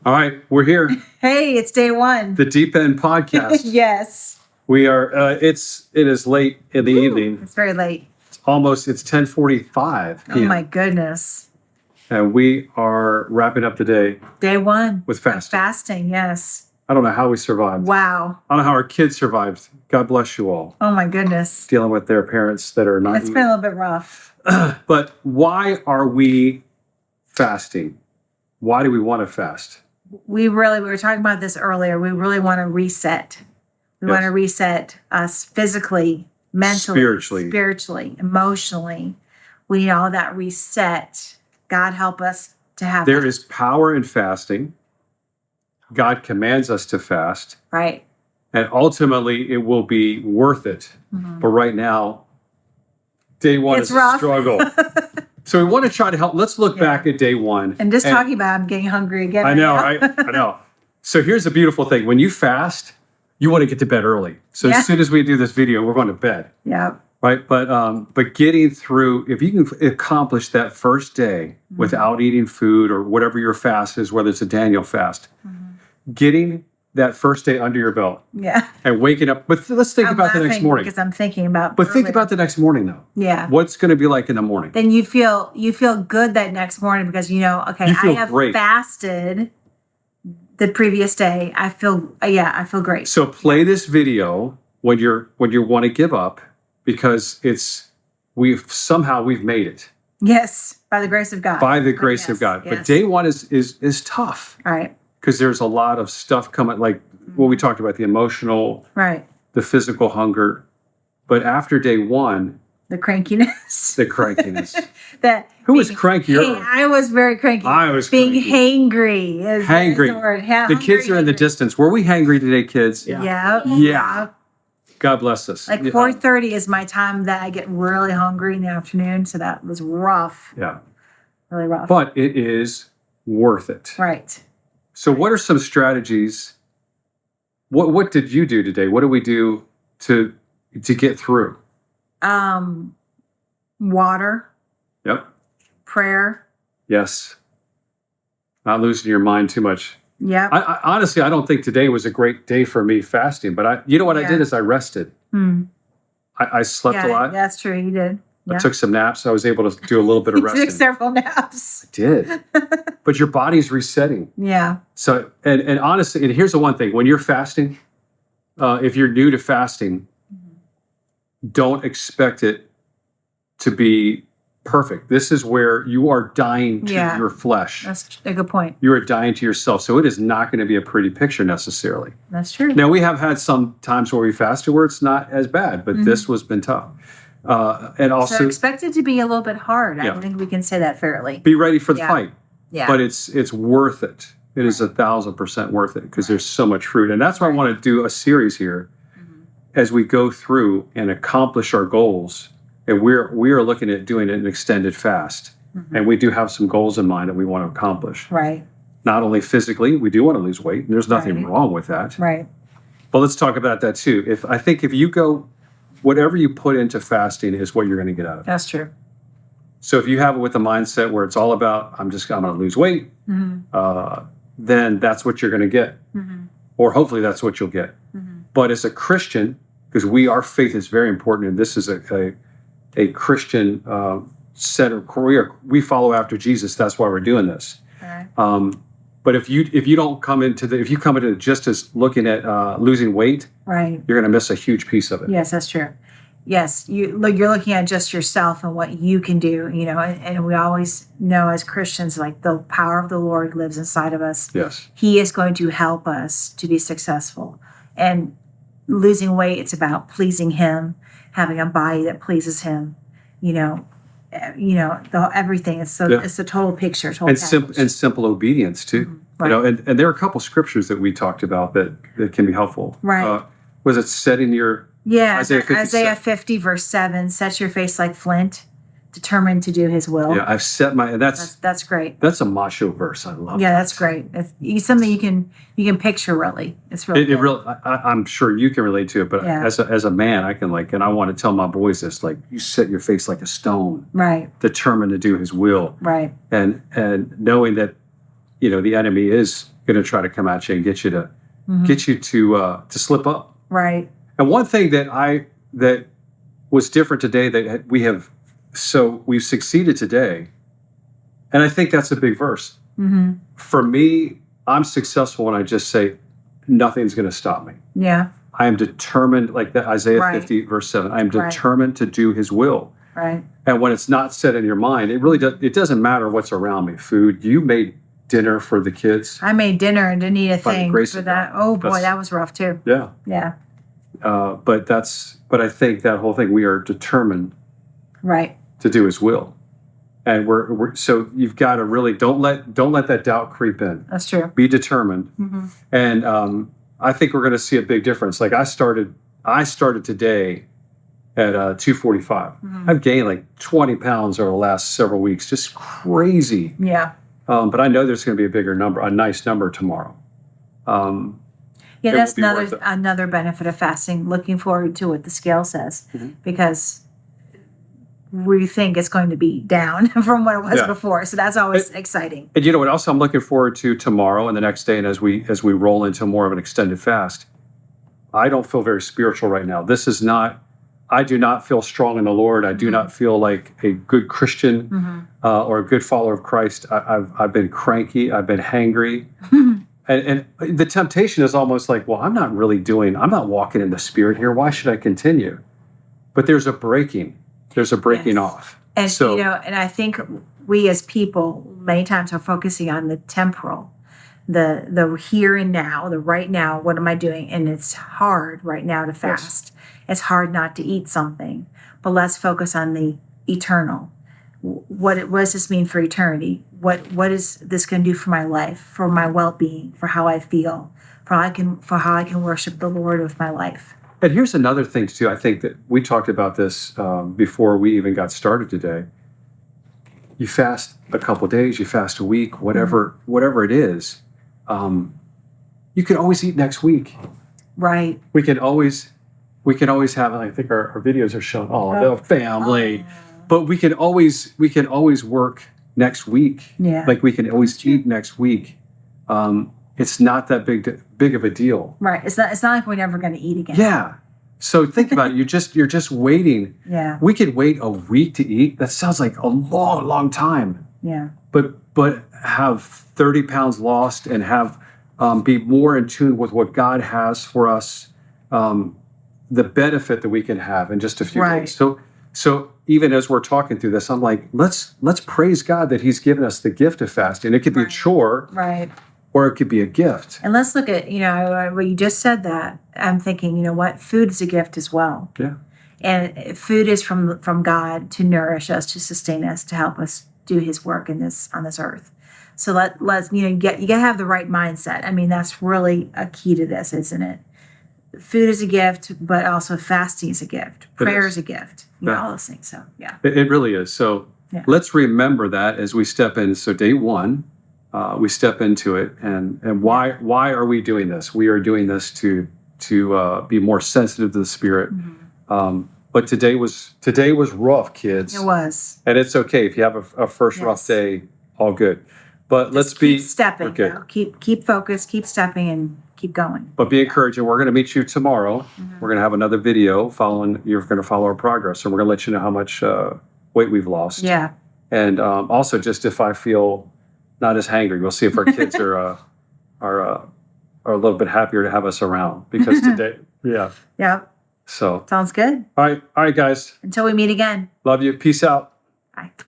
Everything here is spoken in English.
All right, we're here. Hey, it's day one. The Deep End Podcast. Yes. We are. It is late in the evening. It's very late. It's 10:45 p.m. Oh my goodness. And we are wrapping up the day. Day one. With fasting. Fasting, yes. I don't know how we survived. Wow. I don't know how our kids survived. God bless you all. Oh my goodness. Dealing with their parents that are not. It's been a little bit rough. But why are we fasting? Why do we want to fast? We were talking about this earlier. We really want to reset. We want to reset us physically, mentally, spiritually, emotionally. We need all that reset. God help us to have There is power in fasting. God commands us to fast. Right. And ultimately, it will be worth it. Mm-hmm. But right now, day one is a struggle. So we want to try to help. Let's look back at day one. And just talking about it, I'm getting hungry again. I know, right? I know. So here's the beautiful thing. When you fast, you want to get to bed early. So as soon as we do this video, we're going to bed. Yeah. Right? But getting through, if you can accomplish that first day without eating food or whatever your fast is, whether it's a Daniel fast, getting that first day under your belt. Yeah. And waking up. But let's think about the next morning. Because I'm thinking about. But think about the next morning, though. Yeah. What's going to be like in the morning? Then you feel good that next morning because you know, okay, I have fasted the previous day. I feel great. So play this video when you want to give up because we've made it. Yes, by the grace of God. By the grace of God. Yes. But day one is tough. All right. Because there's a lot of stuff coming, like what we talked about, the emotional, the physical hunger. But after day one, the crankiness. Who was crankier? Hey, I was very cranky. I was being hangry. Hangry. The word. The kids are in the distance. Were we hangry today, kids? Yeah. God bless us. Like 4:30 is my time that I get really hungry in the afternoon. So that was rough. Yeah. Really rough. But it is worth it. Right. So what are some strategies? What did you do today? What do we do to get through? Water. Yep. Prayer. Yes. Not losing your mind too much. Yeah. I honestly, I don't think today was a great day for me fasting, but I did is I rested. I slept a lot. That's true. You did. I took some naps. I was able to do a little bit of resting. You took several naps. I did. But your body's resetting. Yeah. So, and honestly, and here's the one thing. When you're fasting, if you're new to fasting, don't expect it to be perfect. This is where you are dying to your flesh. That's a good point. You are dying to yourself. So it is not going to be a pretty picture necessarily. That's true. Now, we have had some times where we fasted where it's not as bad, but this has been tough. And also, so expect it to be a little bit hard. I think we can say that fairly. Be ready for the fight. Yeah. But it's worth it. It is 1,000% worth it because there's so much fruit. And that's why I want to do a series here as we go through and accomplish our goals. And we are looking at doing an extended fast. And we do have some goals in mind that we want to accomplish. Right. Not only physically, we do want to lose weight. And there's nothing wrong with that. Right. But let's talk about that too. I think if you go, whatever you put into fasting is what you're going to get out of it. That's true. So if you have it with a mindset where it's all about, I'm going to lose weight, then that's what you're going to get. Or hopefully that's what you'll get. But as a Christian, because our faith is very important, and this is a Christian set of career, we follow after Jesus. That's why we're doing this. But if you come into it just as looking at losing weight, you're going to miss a huge piece of it. Yes, that's true. Yes, you're looking at just yourself and what you can do, and we always know as Christians, like the power of the Lord lives inside of us. Yes. He is going to help us to be successful. And losing weight, it's about pleasing Him, having a body that pleases Him, everything. It's the total picture. And simple obedience too. Right. And there are a couple scriptures that we talked about that can be helpful. Right. Was it setting your Isaiah 50 verse 7, set your face like flint, determined to do His will. Yeah, I've set my. That's great. That's a macho verse. I love. Yeah, that's great. It's something you can picture. Really, it's really. It really. I'm sure you can relate to it, but as a man, I can and I want to tell my boys this: you set your face like a stone, right? Determined to do His will, right? And knowing that, the enemy is going to try to come at you and get you to slip up. Right. And one thing that was different today that we've succeeded today, and I think that's a big verse. Mm-hmm. For me, I'm successful when I just say, nothing's going to stop me. Yeah. I am determined, like that Isaiah 50 verse 7. I am determined to do his will. Right. And when it's not set in your mind, it doesn't matter what's around me. Food, you made dinner for the kids. I made dinner and didn't eat a thing grace for of that. God. Oh boy, that was rough too. Yeah. Yeah. But I think that whole thing, we are determined to do his will. And we're so you've got to really don't let that doubt creep in. That's true. Be determined. Mm-hmm. And I think we're going to see a big difference. Like I started today at 245. Mm-hmm. I've gained like 20 pounds over the last several weeks. Just crazy. Yeah. But I know there's going to be a nice number tomorrow. Yeah, that's another benefit of fasting. Looking forward to what the scale says, because we think it's going to be down from what it was before. So that's always exciting. And you know what else I'm looking forward to tomorrow and the next day, and as we roll into more of an extended fast, I don't feel very spiritual right now. I do not feel strong in the Lord. I do not feel like a good Christian or a good follower of Christ. I've been cranky. I've been hangry. And the temptation is almost like, well, I'm not walking in the Spirit here. Why should I continue? But there's a breaking off. And, and I think we as people many times are focusing on the temporal, the here and now, the right now, what am I doing? And it's hard right now to fast. Yes. It's hard not to eat something, but let's focus on the eternal. What does this mean for eternity? What is this going to do for my life, for my well-being, for how I feel, for how I can worship the Lord with my life? And here's another thing too. I think that we talked about this before we even got started today. You fast a couple of days, you fast a week, whatever it is. You can always eat next week. Right. We can always have. I think our videos are showing the family. But we can always work next week. Yeah. Like we can always eat next week. It's not that big of a deal. Right. It's not like we're never going to eat again. Yeah. So think about it. You're just waiting. Yeah. We could wait a week to eat. That sounds like a long, long time. Yeah. But have 30 pounds lost and have be more in tune with what God has for us, the benefit that we can have in just a few days. So even as we're talking through this, I'm like, let's praise God that He's given us the gift of fasting. It could be a chore, or it could be a gift. And let's look at what you just said. That I'm thinking, what, food is a gift as well. Yeah. And food is from God to nourish us, to sustain us, to help us do His work on this earth. So let's you got to have the right mindset. I mean, that's really a key to this, isn't it? Food is a gift, but also fasting is a gift. Prayer is a gift. All those things. So, yeah. It really is. So let's remember that as we step in. So day one, we step into it. And why are we doing this? We are doing this to be more sensitive to the Spirit. Mm-hmm. But today was rough, kids. It was. And it's okay. If you have a first rough day, all good. But let's keep stepping. Okay. Keep focused, keep stepping, and keep going. But be encouraged. And we're going to meet you tomorrow. Mm-hmm. We're going to have another video you're going to follow our progress. And we're going to let you know how much weight we've lost. Yeah. And also, just if I feel not as hangry, we'll see if our kids are a little bit happier to have us around. Because today, Yeah. So. Sounds good. All right, guys. Until we meet again. Love you. Peace out. Bye.